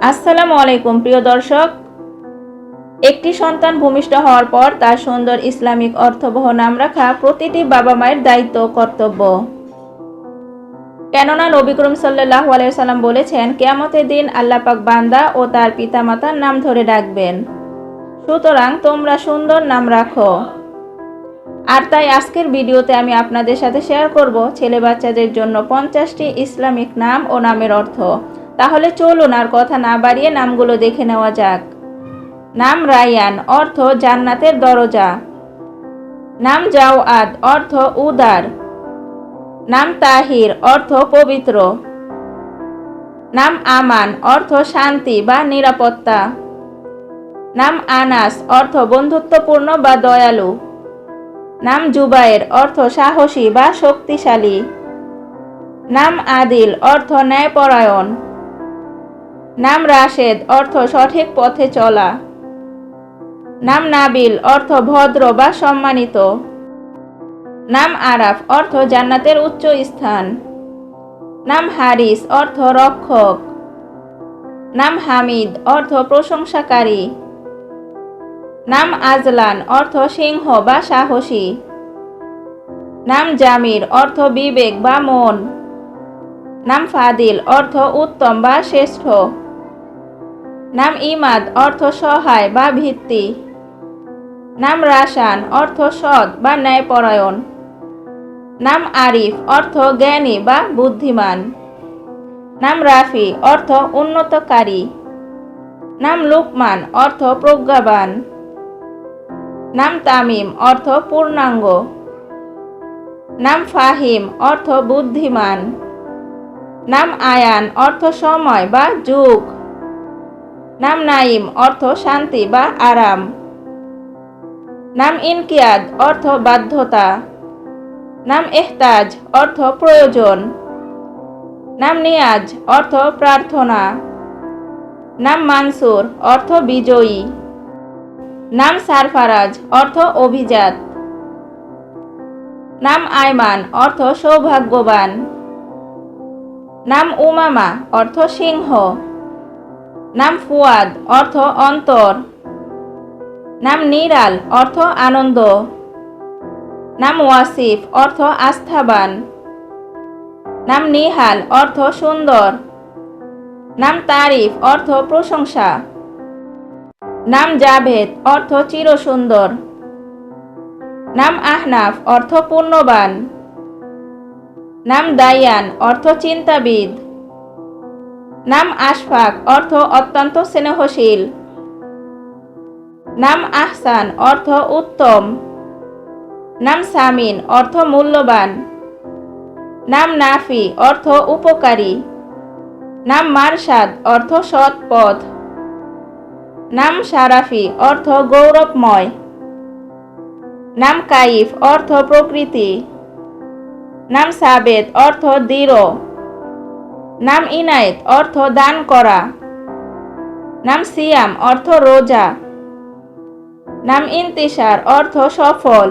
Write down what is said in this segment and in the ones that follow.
আসসালামু আলাইকুম প্রিয় দর্শক। একটি সন্তান ভূমিষ্ঠ হওয়ার পর তার সুন্দর ইসলামিক অর্থবহ নাম রাখা প্রতিটি বাবা মায়ের দায়িত্ব ও কর্তব্য। কেননা নবী করিম সাল্লাল্লাহু আলাইহি সাল্লাম বলেছেন, কিয়ামতের দিন আল্লাহ পাক বান্দা ও তার পিতামাতার নাম ধরে ডাকবেন। সুতরাং তোমরা সুন্দর নাম রাখো। আর তাই আজকের ভিডিওতে আমি আপনাদের সাথে শেয়ার করব ছেলে বাচ্চাদের জন্য 50টি ইসলামিক নাম ও নামের অর্থ। তাহলে চলুন আর কথা না বাড়িয়ে নামগুলো দেখে নেওয়া যাক। নাম রায়ান, অর্থ জান্নাতের দরজা। নাম জাওয়াদ, অর্থ উদার। নাম তাহির, অর্থ পবিত্র। নাম আমান, অর্থ শান্তি বা নিরাপত্তা। নাম আনাস, অর্থ বন্ধুত্বপূর্ণ বা দয়ালু। নাম জুবায়ের, অর্থ সাহসী বা শক্তিশালী। নাম আদিল, অর্থ ন্যায়পরায়ণ। নাম রাশেদ, অর্থ সঠিক পথে চলা। নাম নাবিল, অর্থ ভদ্র বা সম্মানিত। নাম আরাফ, অর্থ জান্নাতের উচ্চ স্থান। নাম হারিস, অর্থ রক্ষক। নাম হামিদ, অর্থ প্রশংসাকারী। নাম আজলান, অর্থ সিংহ বা সাহসী। নাম জামির, অর্থ বিবেক বা মন। নাম ফাদিল, অর্থ উত্তম বা শ্রেষ্ঠ। নাম ইমাদ, অর্থ সহায় বা ভিত্তি। নাম রাসান, অর্থ সৎ বা ন্যায়পরায়ণ। নাম আরিফ, অর্থ জ্ঞানী বা বুদ্ধিমান। নাম রাফি, অর্থ উন্নতকারী। নাম লুকমান, অর্থ প্রজ্ঞাবান। নাম তামিম, অর্থ পূর্ণাঙ্গ। নাম ফাহিম, অর্থ বুদ্ধিমান। নাম আয়ান, অর্থ সময় বা যুগ। নাম নাইম, অর্থ শান্তি বা আরাম। নাম ইনকিয়াদ, অর্থ বাধ্যতা। নাম এহতাজ, অর্থ প্রয়োজন। নাম নিয়াজ, অর্থ প্রার্থনা। নাম মানসুর, অর্থ বিজয়ী। নাম সারফারাজ, অর্থ অভিজাত। নাম আয়মান, অর্থ সৌভাগ্যবান। নাম উমামা, অর্থ সিংহ। নাম ফুয়াদ, অর্থ অন্তর। নাম নিরাল, অর্থ আনন্দ। নাম ওয়াসিফ, অর্থ আস্থাবান। নাম নিহাল, অর্থ সুন্দর। নাম তারিফ, অর্থ প্রশংসা। নাম জাভেদ, অর্থ চিরসুন্দর। নাম আহনাফ, অর্থ পুণ্যবান। নাম দায়ান, অর্থ চিন্তাবিদ। নাম আশফাক, অর্থ অত্যন্ত স্নেহশীল। নাম আহসান, অর্থ উত্তম। নাম সামিন, অর্থ মূল্যবান। নাম নাফি, অর্থ উপকারী। নাম মারশাদ, অর্থ সৎ পথ। নাম সারাফি, অর্থ গৌরবময়। নাম কাইফ, অর্থ প্রকৃতি। নাম সাবেত, অর্থ দৃঢ়। নাম ইনায়েত, অর্থ দান করা। নাম সিয়াম, অর্থ রোজা। নাম ইন্তিশার, অর্থ সফল।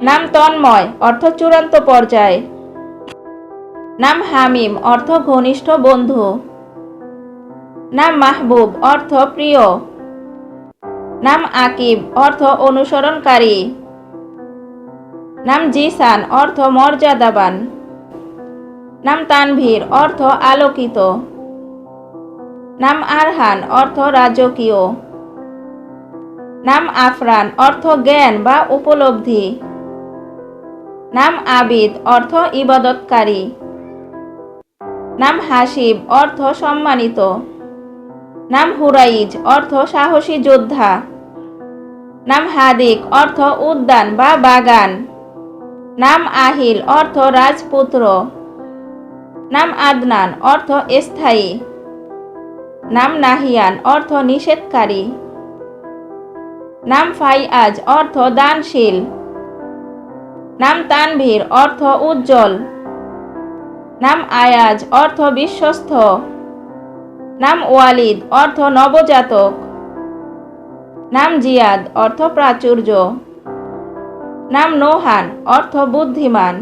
নাম তন্ময়, অর্থ চূড়ান্ত পর্যায়। নাম হামিম, অর্থ ঘনিষ্ঠ বন্ধু। নাম মাহবুব, অর্থ প্রিয়। নাম আকিব, অর্থ অনুসরণকারী। নাম জিসান, অর্থ মর্যাদাবান। নাম তানভীর, অর্থ আলোকিত। নাম আরহান, অর্থ রাজকীয়। নাম আফরান, অর্থ জ্ঞান বা উপলব্ধি। নাম আবিদ, অর্থ ইবাদতকারী। নাম হাসিব, অর্থ সম্মানিত। নাম হুরাইজ, অর্থ সাহসী যোদ্ধা। নাম হাদিক, অর্থ উদ্যান বা বাগান। নাম আহিল, অর্থ রাজপুত্র। নাম আদনান, অর্থ স্থায়ী। নাম নাহিয়ান, অর্থ নিষেধকারী। নাম ফাইয়াজ, অর্থ দানশীল। নাম তানভীর, অর্থ উজ্জ্বল। নাম আয়াজ, অর্থ বিশ্বস্ত। নাম ওয়ালিদ, অর্থ নবজাতক। নাম জিয়াদ, অর্থ প্রাচুর্য। নাম নোহান, অর্থ বুদ্ধিমান।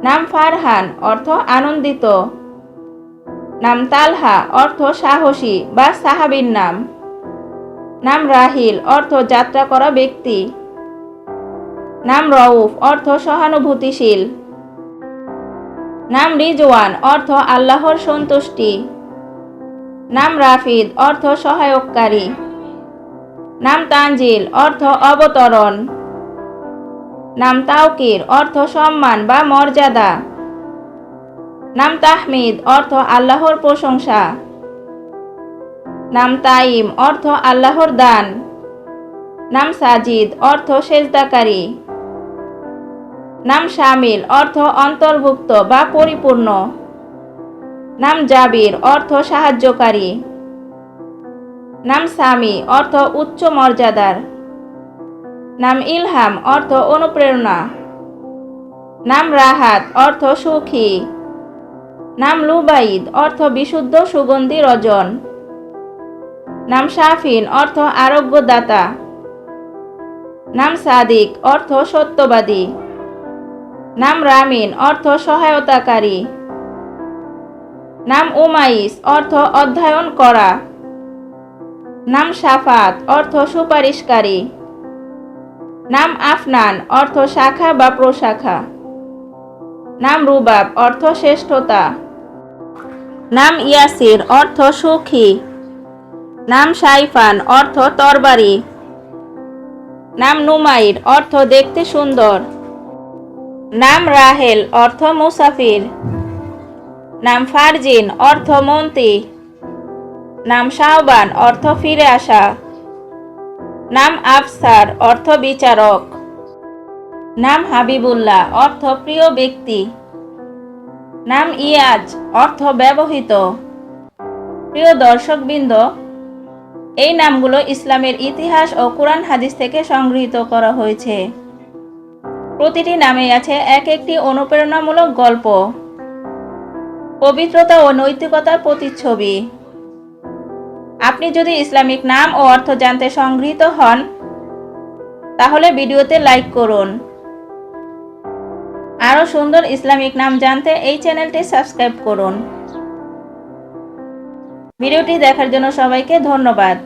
নাম ফারহান, অর্থ আনন্দিত। নাম তালহা অর্থ সাহসী বা সাহাবীর নাম। নাম রাহিল অর্থ যাত্রা করা ব্যক্তি। নাম রউফ অর্থ সহানুভূতিশীল। নাম রিজওয়ান অর্থ আল্লাহর সন্তুষ্টি। নাম রাফিদ অর্থ সহায়ককারী। নাম তানজিল অর্থ অবতরণ। নাম তাওকির অর্থ সম্মান বা মর্যাদা। নাম তাহমিদ অর্থ আল্লাহর প্রশংসা। নাম তাইম অর্থ আল্লাহর দান। নাম সাজিদ অর্থ সেজদাকারী। নাম শামিল অর্থ অন্তর্ভুক্ত বা পরিপূর্ণ। নাম জাবির অর্থ সাহায্যকারী। নাম সামি অর্থ উচ্চ মর্যাদার। নাম ইলহাম অর্থ অনুপ্রেরণা। নাম রাহাত অর্থ সুখী। নাম লুবাইদ অর্থ বিশুদ্ধ সুগন্ধি রজন। নাম শাফিন অর্থ আরোগ্যদাতা। নাম সাদিক অর্থ সত্যবাদী। নাম রামিন অর্থ সহায়তাকারী। নাম উমাইস অর্থ অধ্যয়ন করা। নাম শাফাত অর্থ সুপারিশকারী। নাম আফনান অর্থ শাখা বা প্রশাখা। নাম রুবাব অর্থ শ্রেষ্ঠতা। নাম ইয়াসির অর্থ সুখী। নাম সাইফান অর্থ তরবারি। নাম নুমাইর অর্থ দেখতে সুন্দর। নাম রাহেল অর্থ মুসাফির। নাম ফারজিন অর্থ মন্ত্রী। নাম শাওবান অর্থ ফিরে আসা। নাম আফসার অর্থ বিচারক। নাম হাবিবুল্লাহ অর্থ প্রিয় ব্যক্তি। নাম ইয়াজ অর্থ ব্যবহৃত। প্রিয় দর্শকবৃন্দ, এই নামগুলো ইসলামের ইতিহাস ও কুরআন হাদিস থেকে সংগৃহীত করা হয়েছে। প্রতিটি নামে আছে এক একটি অনুপ্রেরণামূলক গল্প, পবিত্রতা ও নৈতিকতার প্রতিচ্ছবি। আপনি যদি ইসলামিক নাম ও অর্থ জানতে সংগৃহীত হন, তাহলে ভিডিওতে লাইক করুন। আরও সুন্দর ইসলামিক নাম জানতে এই চ্যানেলটি সাবস্ক্রাইব করুন। ভিডিওটি দেখার জন্য সবাইকে ধন্যবাদ।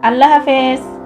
আল্লাহ হাফেজ।